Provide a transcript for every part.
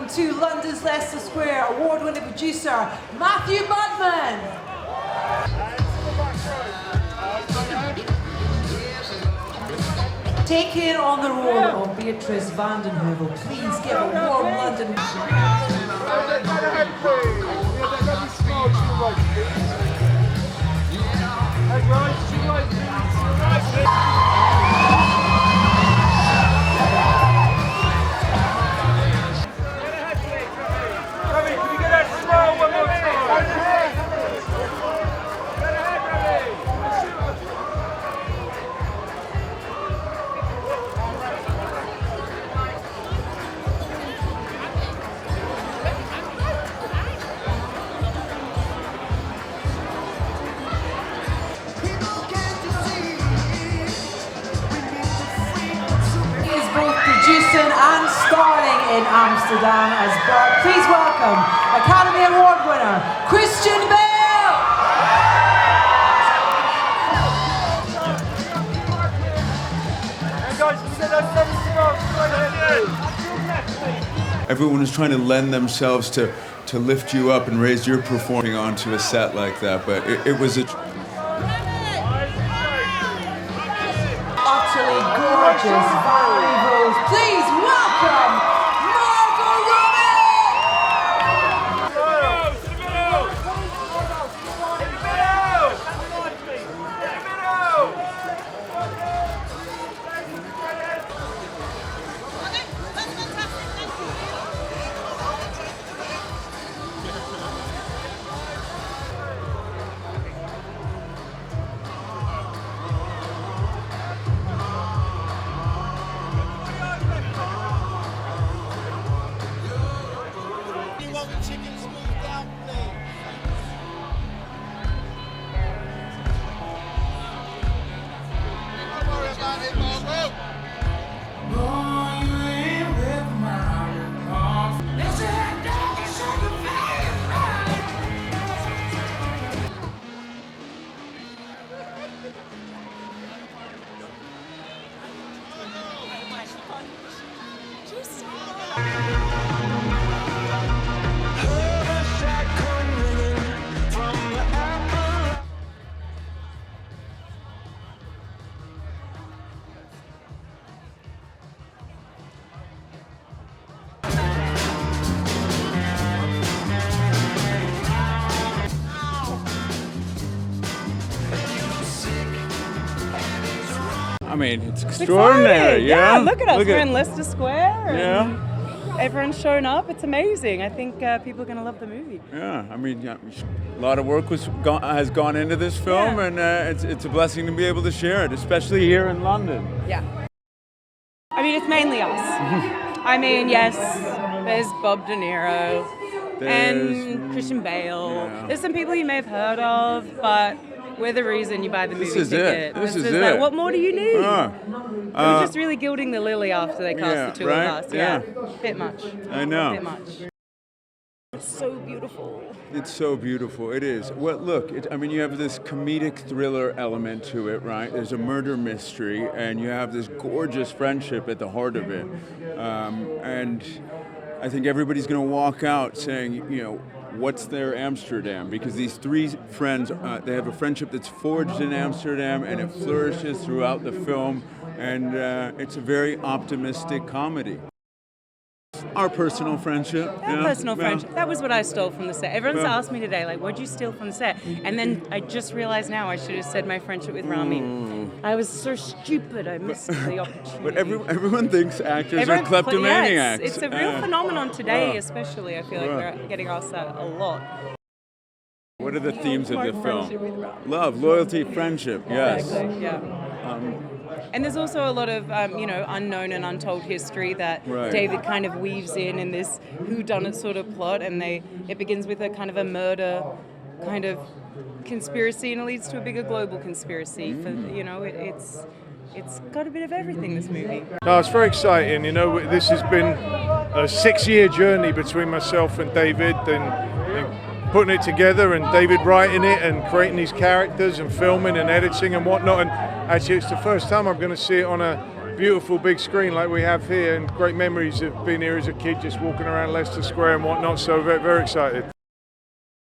welcome to London's Leicester Square award-winning producer, Matthew Budman. Taking on the role of Beatrice Vandenheuvel, please give a warm London... And starring in Amsterdam as Bert. Please welcome Academy Award winner, Christian Bale! Everyone is trying to lend themselves to lift you up and raise your performing onto a set like that, but it was a... Utterly gorgeous visuals. Please welcome Margot, Robbie! I mean, it's extraordinary, yeah? Look at us, we're in Leicester Square. Yeah. Everyone's shown up, it's amazing. I think people are going to love the movie. Yeah, I mean, a lot of work has gone into this film, and it's a blessing to be able to share it, especially here in London. Yeah. I mean, it's mainly us. I mean, yes, there's Bob De Niro and Christian Bale. Yeah. There's some people you may have heard of, but we're the reason you buy the movie ticket. This is it. Like, what more do you need? They're just really gilding the lily after they cast the two of us. Yeah. Bit much. I know. Bit much. It's so beautiful. It's so beautiful. It is. Well, look, I mean, you have this comedic thriller element to it, right? There's a murder mystery, and you have this gorgeous friendship at the heart of it. And I think everybody's going to walk out saying, you know, what's their Amsterdam? Because these three friends, they have a friendship that's forged in Amsterdam, and it flourishes throughout the film, and it's a very optimistic comedy. Our personal friendship. Personal friendship. That was what I stole from the set. Everyone's asked me today, like, what'd you steal from the set? And then I just realized now I should have said my friendship with Rami. I was so stupid. I missed the opportunity. But everyone thinks actors are kleptomaniacs. It's a real phenomenon today, especially. I feel like we're getting asked that a lot. What are the themes of the film? Love, loyalty, friendship. Yes. Exactly, yeah. And there's also a lot of, unknown and untold history that David kind of weaves in this whodunit sort of plot, and it begins with a kind of a murder kind of conspiracy, and it leads to a bigger global conspiracy. It's got a bit of everything, this movie. No, it's very exciting. This has been a 6-year journey between myself and David, and putting it together, and David writing it and creating these characters and filming and editing and whatnot. And actually, it's the first time I'm going to see it on a beautiful big screen like we have here, and great memories of being here as a kid, just walking around Leicester Square and whatnot. So very, very excited.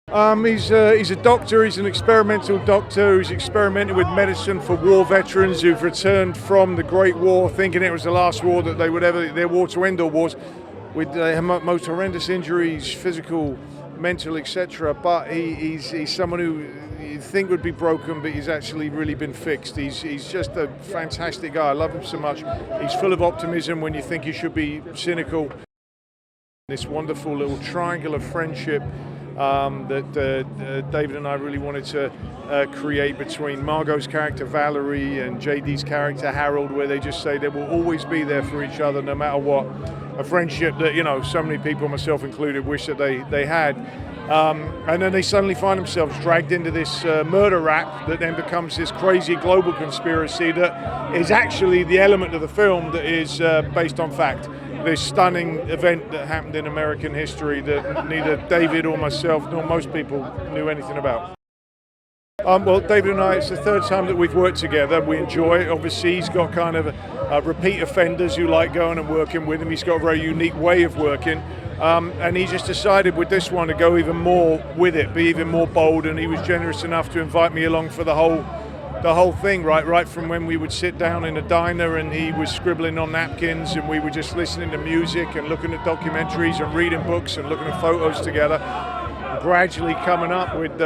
He's a doctor. He's an experimental doctor who's experimented with medicine for war veterans who've returned from the Great War, thinking it was the last war that they would ever, their war to end all wars, with most horrendous injuries, physical, mental, etc. But he's someone who you think would be broken, but he's actually really been fixed. He's just a fantastic guy. I love him so much. He's full of optimism when you think he should be cynical. This wonderful little triangle of friendship that David and I really wanted to create between Margot's character Valerie and JD's character Harold, where they just say they will always be there for each other no matter what. A friendship that, you know, so many people, myself included, wish that they had. And then they suddenly find themselves dragged into this murder rap that then becomes this crazy global conspiracy that is actually the element of the film that is based on fact. This stunning event that happened in American history that neither David or myself nor most people knew anything about. Well, David and I, it's the third time that we've worked together. We enjoy it. Obviously, he's got kind of repeat offenders who like going and working with him. He's got a very unique way of working. And he just decided with this one to go even more with it, be even more bold, and he was generous enough to invite me along for the whole thing, right from when we would sit down in a diner and he was scribbling on napkins and we were just listening to music and looking at documentaries and reading books and looking at photos together, gradually coming up with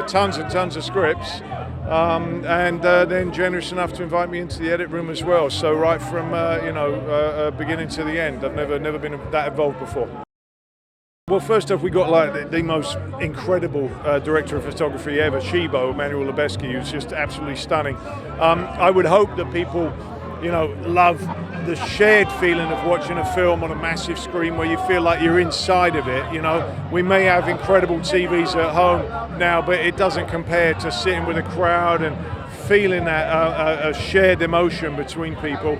tons and tons of scripts, and then generous enough to invite me into the edit room as well. So right from beginning to the end, I've never been that involved before. Well, first off, we got like the most incredible director of photography ever, Shibo, Emmanuel Lubezki, who's just absolutely stunning. I would hope that people, you know, love the shared feeling of watching a film on a massive screen where you feel like you're inside of it. You know, we may have incredible TVs at home now, but it doesn't compare to sitting with a crowd and feeling that a shared emotion between people.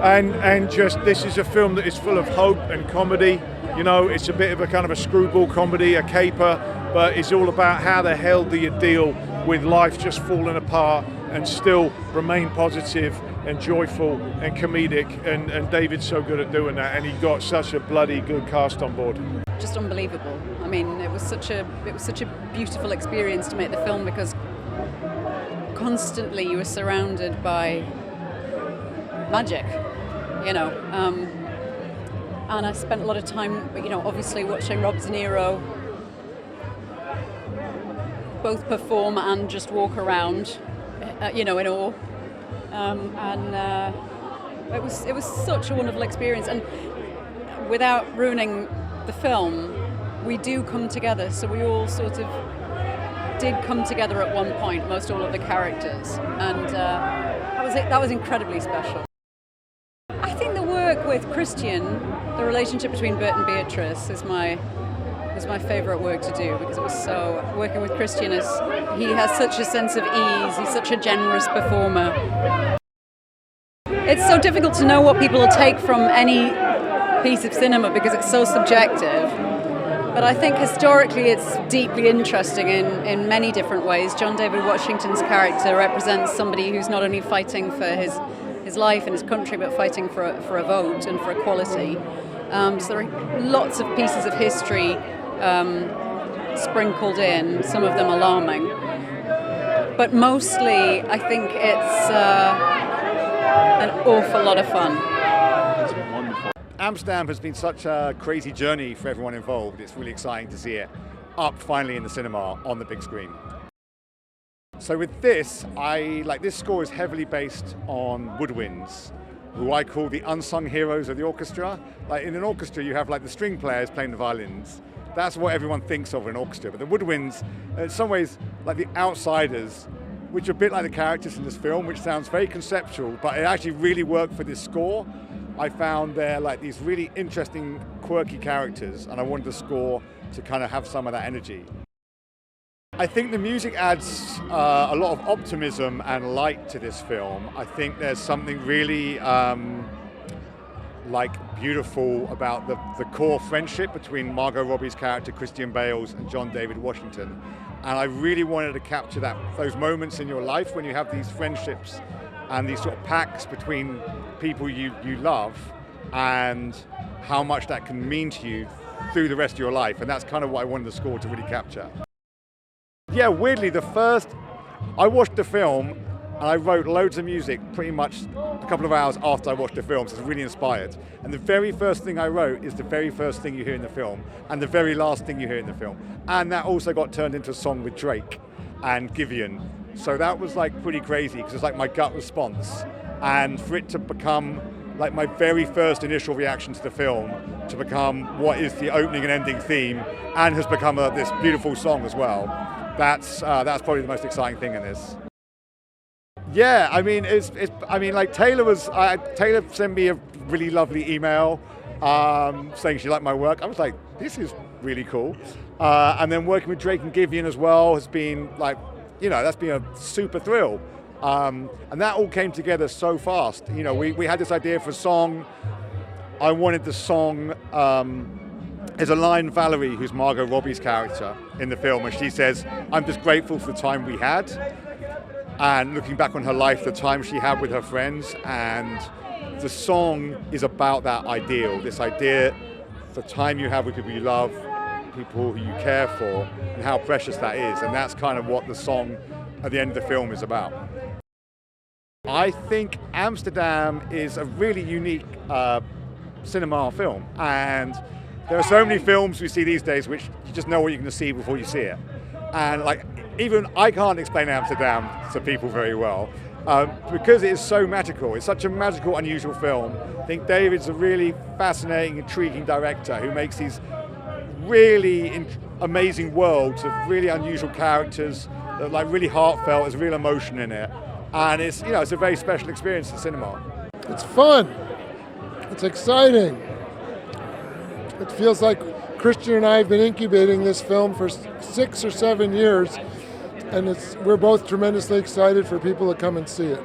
And just, this is a film that is full of hope and comedy. You know, it's a bit of a kind of a screwball comedy, a caper, but it's all about how the hell do you deal with life just falling apart and still remain positive and joyful and comedic, and David's so good at doing that, and he got such a bloody good cast on board. Just unbelievable. I mean, it was such a beautiful experience to make the film, because constantly you were surrounded by magic, you know. And I spent a lot of time, you know, obviously watching Rob De Niro both perform and just walk around, you know, in awe. It was such a wonderful experience. And without ruining the film, we do come together. So we all sort of did come together at one point, most all of the characters, and that was incredibly special. I think the work with Christian, the relationship between Bert and Beatrice, is my favourite work to do, because it was so, working with Christian is, he has such a sense of ease, he's such a generous performer. It's so difficult to know what people will take from any piece of cinema because it's so subjective. But I think historically it's deeply interesting in many different ways. John David Washington's character represents somebody who's not only fighting for his life and his country, but fighting for a vote and for equality. So there are lots of pieces of history sprinkled in, some of them alarming. But mostly, I think it's an awful lot of fun. Amsterdam has been such a crazy journey for everyone involved. It's really exciting to see it up finally in the cinema on the big screen. So with this, this score is heavily based on woodwinds, who I call the unsung heroes of the orchestra. Like in an orchestra, you have like the string players playing the violins. That's what everyone thinks of in an orchestra. But the woodwinds, in some ways, like the outsiders, which are a bit like the characters in this film, which sounds very conceptual, but it actually really worked for this score. I found they're like these really interesting, quirky characters, and I wanted the score to kind of have some of that energy. I think the music adds a lot of optimism and light to this film. I think there's something really beautiful about the core friendship between Margot Robbie's character, Christian Bale's, and John David Washington. And I really wanted to capture those moments in your life when you have these friendships and these sort of pacts between people you love and how much that can mean to you through the rest of your life. And that's kind of what I wanted the score to really capture. Yeah, weirdly, I watched the film and I wrote loads of music pretty much a couple of hours after I watched the film, so I was really inspired. And the very first thing I wrote is the very first thing you hear in the film, and the very last thing you hear in the film. And that also got turned into a song with Drake and Giveon. So that was like pretty crazy, because it's like my gut response. And for it to become like my very first initial reaction to the film, to become what is the opening and ending theme, and has become this beautiful song as well, that's probably the most exciting thing in this. Yeah, I mean, like Taylor sent me a really lovely email saying she liked my work. I was like, this is really cool. And then working with Drake and Giveon as well has been like, that's been a super thrill. And that all came together so fast. We had this idea for a song. I wanted the song, there's a line, Valerie, who's Margot Robbie's character in the film, and she says, I'm just grateful for the time we had. And looking back on her life, the time she had with her friends, and the song is about that ideal, this idea, the time you have with people you love, people who you care for, and how precious that is. And that's kind of what the song at the end of the film is about. I think Amsterdam is a really unique cinema film, and there are so many films we see these days which you just know what you're going to see before you see it. And like, even I can't explain Amsterdam to people very well because it is so magical. It's such a magical, unusual film. I think David's a really fascinating, intriguing director who makes these really amazing worlds of really unusual characters that are like really heartfelt. There's real emotion in it, and it's a very special experience in cinema. It's fun. It's exciting. It feels like Christian and I have been incubating this film for 6 or 7 years, and we're both tremendously excited for people to come and see it.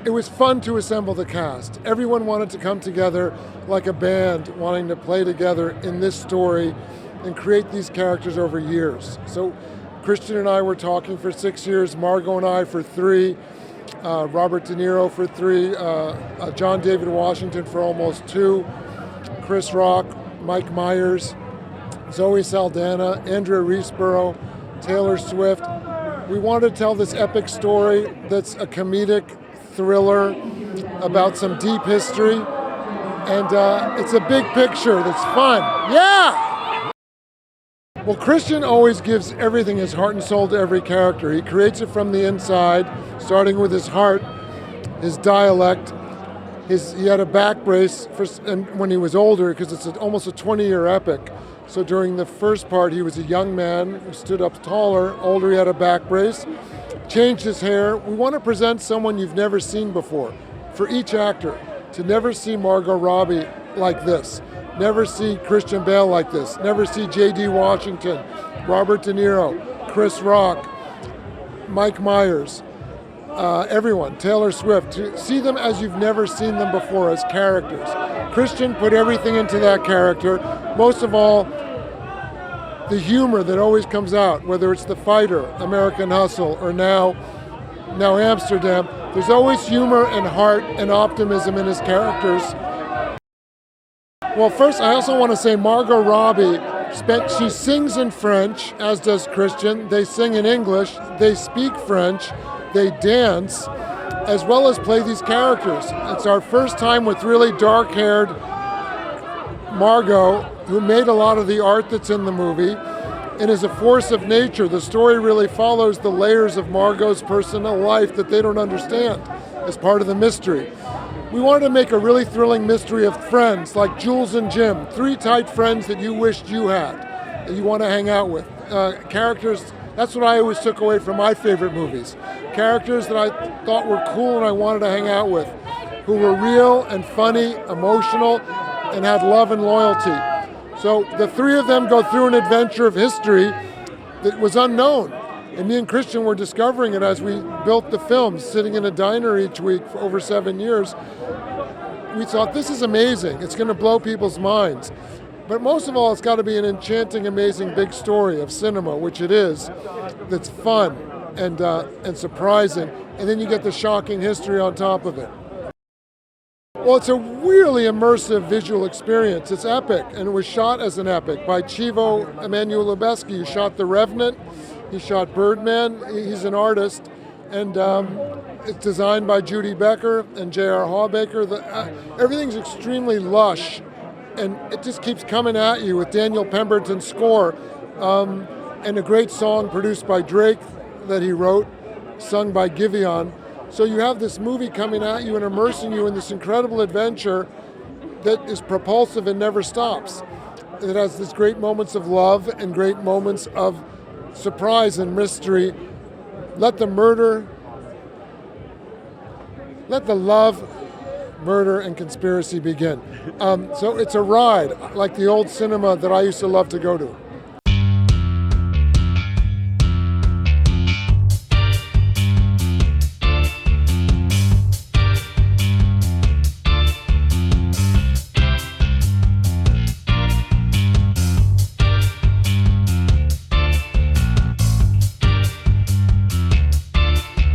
It was fun to assemble the cast. Everyone wanted to come together like a band, wanting to play together in this story and create these characters over years. So Christian and I were talking for 6 years, Margot and I for 3, Robert De Niro for 3, John David Washington for almost 2, Chris Rock, Mike Myers, Zoe Saldana, Andrea Riseborough, Taylor Swift. We wanted to tell this epic story that's a comedic thriller about some deep history, and it's a big picture that's fun. Yeah! Well, Christian always gives everything, his heart and soul, to every character. He creates it from the inside, starting with his heart, his dialect. He had a back brace when he was older, because it's almost a 20-year epic. So during the first part, he was a young man who stood up taller. Older, he had a back brace. Changed his hair. We want to present someone you've never seen before. For each actor, to never see Margot Robbie like this. Never see Christian Bale like this. Never see J.D. Washington, Robert De Niro, Chris Rock, Mike Myers. Everyone, Taylor Swift, to see them as you've never seen them before as characters. Christian put everything into that character, most of all, the humor that always comes out, whether it's The Fighter, American Hustle, or now Amsterdam. There's always humor and heart and optimism in his characters. Well, first, I also want to say Margot Robbie, she sings in French, as does Christian. They sing in English, they speak French, they dance, as well as play these characters. It's our first time with really dark-haired Margot, who made a lot of the art that's in the movie, and is a force of nature. The story really follows the layers of Margot's personal life that they don't understand as part of the mystery. We wanted to make a really thrilling mystery of friends, like Jules and Jim, 3 tight friends that you wished you had, that you want to hang out with. Characters, that's what I always took away from my favorite movies. Characters that I thought were cool and I wanted to hang out with, who were real and funny, emotional, and had love and loyalty. So the 3 of them go through an adventure of history that was unknown. And me and Christian were discovering it as we built the film, sitting in a diner each week for over 7 years. We thought, this is amazing. It's going to blow people's minds. But most of all, it's got to be an enchanting, amazing big story of cinema, which it is, that's fun and surprising and then you get the shocking history on top of it. Well, it's a really immersive visual experience. It's epic, and it was shot as an epic by Chivo Emanuel Lubezki, who shot The Revenant, he shot Birdman, he's an artist, and it's designed by Judy Becker and J.R. Hawbaker. Everything's extremely lush, and it just keeps coming at you with Daniel Pemberton's score, and a great song produced by Drake that he wrote, sung by Giveon. So you have this movie coming at you and immersing you in this incredible adventure that is propulsive and never stops. It has these great moments of love and great moments of surprise and mystery. Let the love, murder, and conspiracy begin. So it's a ride, like the old cinema that I used to love to go to.